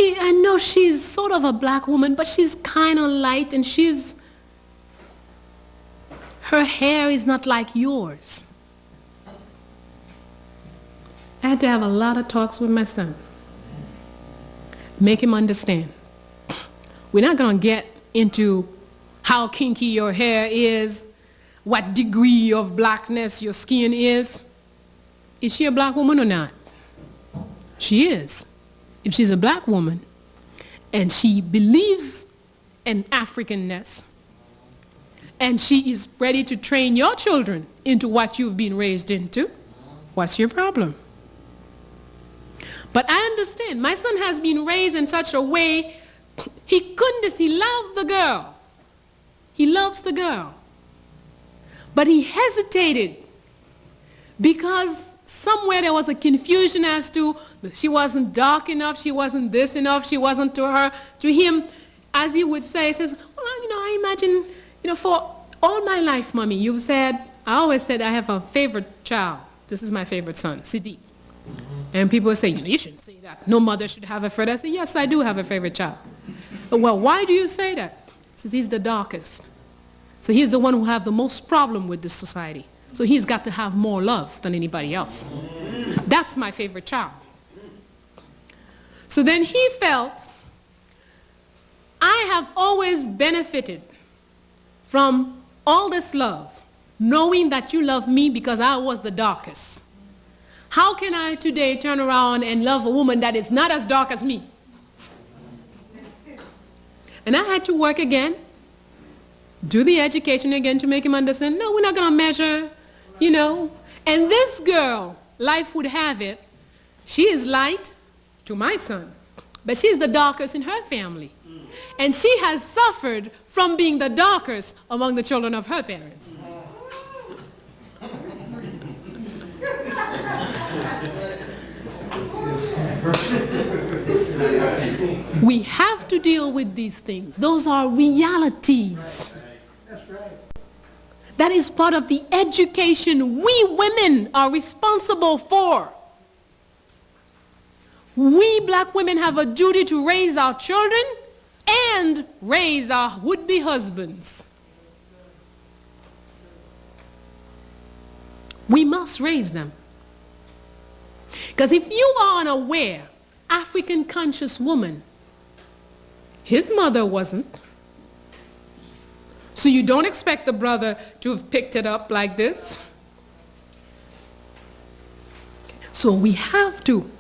I know she's sort of a black woman, but she's kind of light, and her hair is not like yours. I had to have a lot of talks with my son. Make him understand. We're not going to get into how kinky your hair is, what degree of blackness your skin is. Is she a black woman or not? She is. If she's a black woman and she believes in Africanness and she is ready to train your children into what you've been raised into, what's your problem? But I understand. My son has been raised in such a way, he loved the girl. He loves the girl. But he hesitated because somewhere there was a confusion as to she wasn't dark enough, she wasn't this enough, she wasn't to him. as he would say, he says, well, I imagine, for all my life, Mommy, you've said, I always said I have a favorite child. This is my favorite son, Sidi. And people would say, you shouldn't say that. No mother should have a favorite. I say, yes, I do have a favorite child. Well, why do you say that? He says, he's the darkest. So he's the one who have the most problem with this society. So he's got to have more love than anybody else. That's my favorite child. So then he felt, I have always benefited from all this love, knowing that you love me because I was the darkest. How can I today turn around and love a woman that is not as dark as me? And I had to work again, do the education again to make him understand, no, we're not going to measure, And this girl, life would have it, she is light to my son, but she's the darkest in her family. And she has suffered from being the darkest among the children of her parents. We have to deal with these things. Those are realities. That's right. That is part of the education we women are responsible for. We black women have a duty to raise our children and raise our would-be husbands. We must raise them. Because if you are unaware, African conscious woman, his mother wasn't. So you don't expect the brother to have picked it up like this. So we have to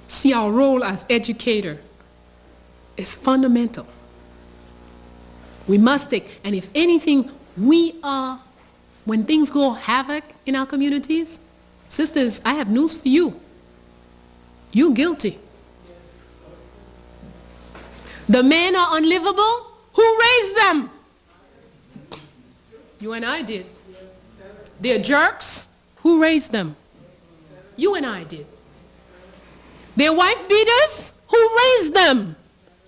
see our role as educator is fundamental. We must take, and if anything, we are, when things go havoc in our communities, sisters, I have news for you. You're guilty. The men are unlivable. Who raised them? You and I did. They're jerks. Who raised them? You and I did. They're wife beaters. Who raised them?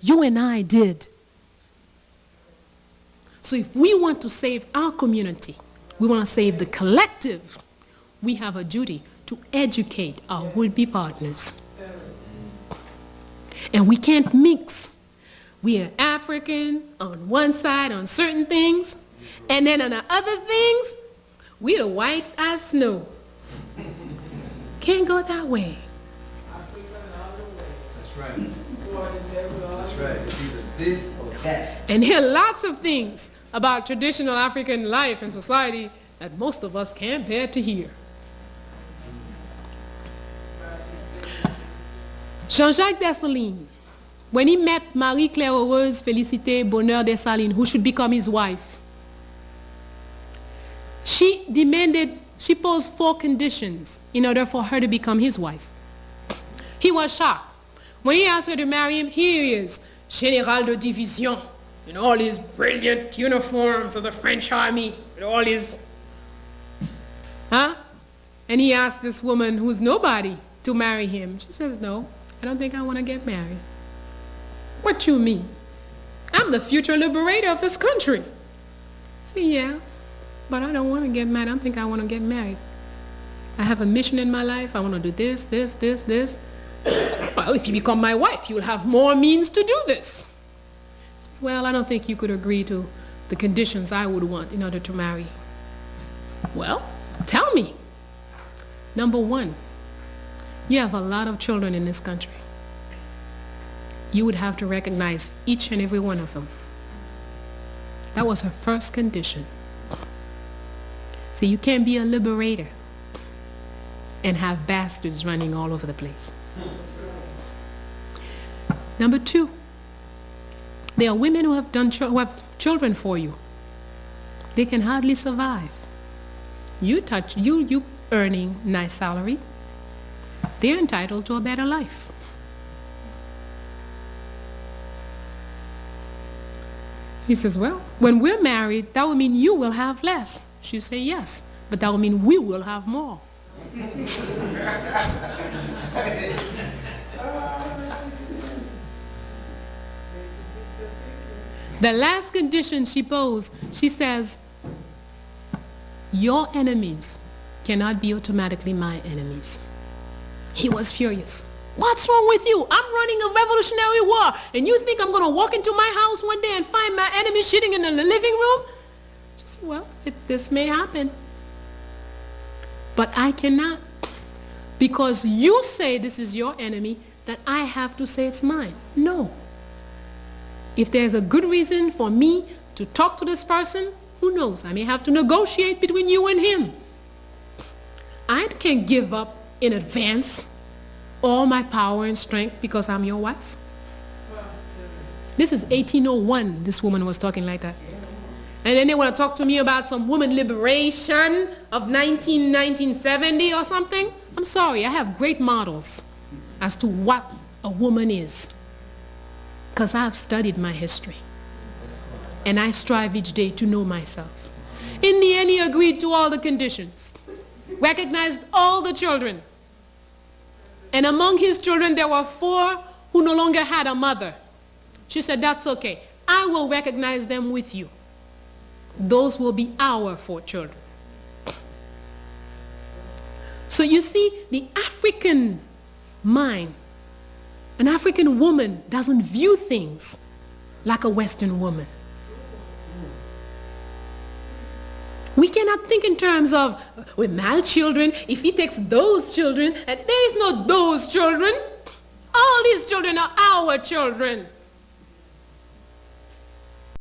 You and I did. So if we want to save our community, we want to save the collective, we have a duty to educate our would-be partners. And we can't mix. We are African on one side on certain things, and then on the other things, we the white as snow. Can't go that way. That's right. That's right. It's either this or that. And there are lots of things about traditional African life and society that most of us can't bear to hear. Jean-Jacques Dessalines, when he met Marie-Claire Heureuse Félicité Bonheur Dessalines, who should become his wife, she posed 4 conditions in order for her to become his wife. He was shocked. When he asked her to marry him, here he is, Général de Division, in all his brilliant uniforms of the French army, with all his, And he asked this woman who's nobody to marry him. She says, no, I don't think I want to get married. What you mean? I'm the future liberator of this country. I say, yeah, but I don't want to get married. I don't think I want to get married. I have a mission in my life. I want to do this, this, this, this. Well, if you become my wife, you'll have more means to do this. Says, well, I don't think you could agree to the conditions I would want in order to marry. Well, tell me. Number 1, you have a lot of children in this country. You would have to recognize each and every one of them. That was her first condition. So you can't be a liberator and have bastards running all over the place. Number 2, there are women who have children for you. They can hardly survive. You earning nice salary. They're entitled to a better life. He says, well, when we're married, that would mean you will have less. She say, yes, but that would mean we will have more. The last condition she posed, she says, your enemies cannot be automatically my enemies. He was furious. What's wrong with you? I'm running a revolutionary war, and you think I'm going to walk into my house one day and find my enemy sitting in the living room? She said, well, this may happen. But I cannot. Because you say this is your enemy, that I have to say it's mine. No. If there's a good reason for me to talk to this person, who knows? I may have to negotiate between you and him. I can't give up in advance all my power and strength because I'm your wife. This is 1801, this woman was talking like that. And then they want to talk to me about some woman liberation of 1970 or something. I'm sorry, I have great models as to what a woman is. Because I've studied my history. And I strive each day to know myself. In the end, he agreed to all the conditions. Recognized all the children. And among his children, there were 4 who no longer had a mother. She said, that's okay. I will recognize them with you. Those will be our 4 children. So you see, the African mind, an African woman doesn't view things like a Western woman. We cannot think in terms of, with my children, if he takes those children, and there is no those children. All these children are our children.